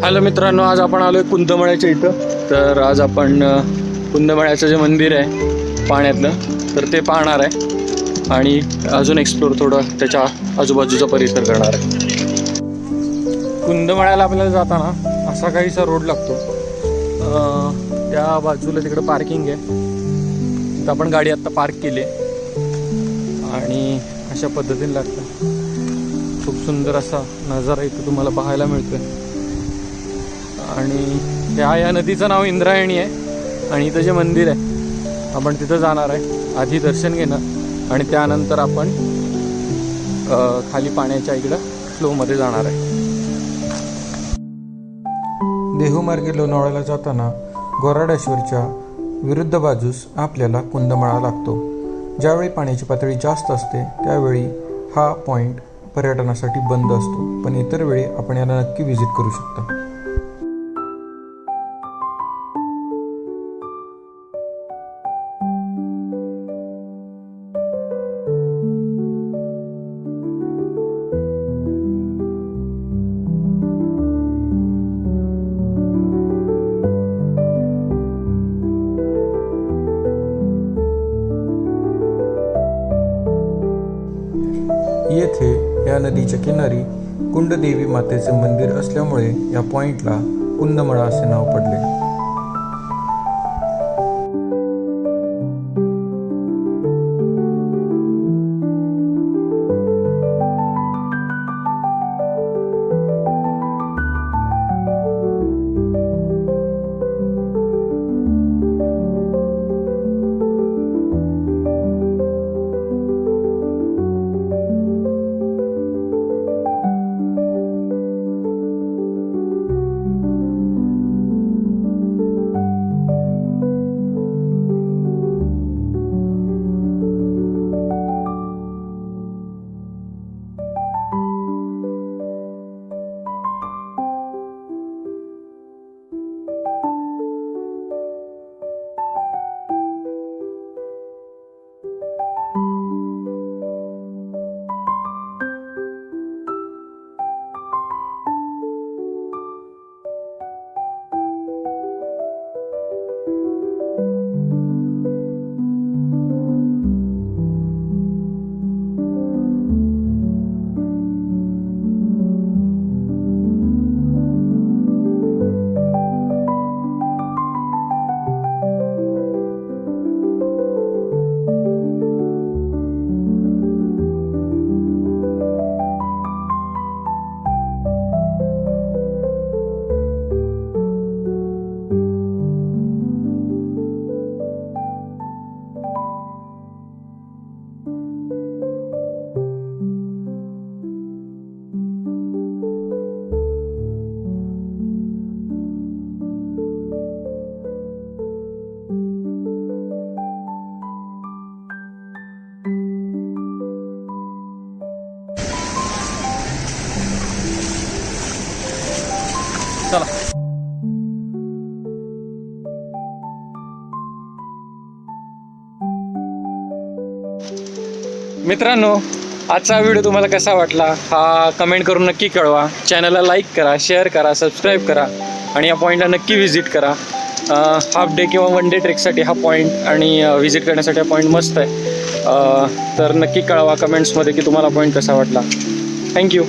Hello मित्रांनो, आज आपण आलोय कुंदमळ्याच्या इथं. तर आज आपण कुंदमळ्याचं जे मंदिर आहे पाण्यातलं, तर ते पाहणार आहे आणि अजून एक्सप्लोर थोडं त्याच्या आजूबाजूचा परिसर करणार आहे. कुंदमळ्याला आपल्याला जाताना असा काहीसा रोड लागतो. त्या बाजूला तिकडं पार्किंग आहे, तर आपण गाडी आत्ता पार्क केली आणि अशा पद्धतीने लागतं. खूप सुंदर असा नजारा इथं तुम्हाला पाहायला मिळतोय. आणि या नदीचं नाव इंद्रायणी आहे आणि इथं जे मंदिर आहे आपण तिथं जाणार आहे. आधी दर्शन घेणार आणि त्यानंतर आपण खाली पाण्याच्या इकडं फ्लोमध्ये जाणार आहे. देहूमार्गे लोणावळ्याला जाताना गोराडेश्वरच्या विरुद्ध बाजूस आपल्याला कुंदमळा लागतो. ज्यावेळी पाण्याची पातळी जास्त असते त्यावेळी हा पॉईंट पर्यटनासाठी बंद असतो, पण इतर वेळी आपण याला नक्की व्हिजिट करू शकता. येथे या नदीच्या किनारी कुंडदेवी मातेचे मंदिर असल्यामुळे या पॉइंटला कुंदमळा असे नाव पडले. चला मित्रांनो, आजचा व्हिडिओ तुम्हाला कसा वाटला हा कमेंट करून नक्की कळवा. चॅनलला लाईक करा, शेअर करा, सबस्क्राईब करा आणि या पॉईंटला नक्की व्हिजिट करा. हाफ डे किंवा वन डे ट्रेकसाठी हा पॉईंट आणि व्हिजिट करण्यासाठी हा पॉईंट मस्त आहे. तर नक्की कळवा कमेंट्समध्ये की तुम्हाला पॉईंट कसा वाटला. थँक्यू.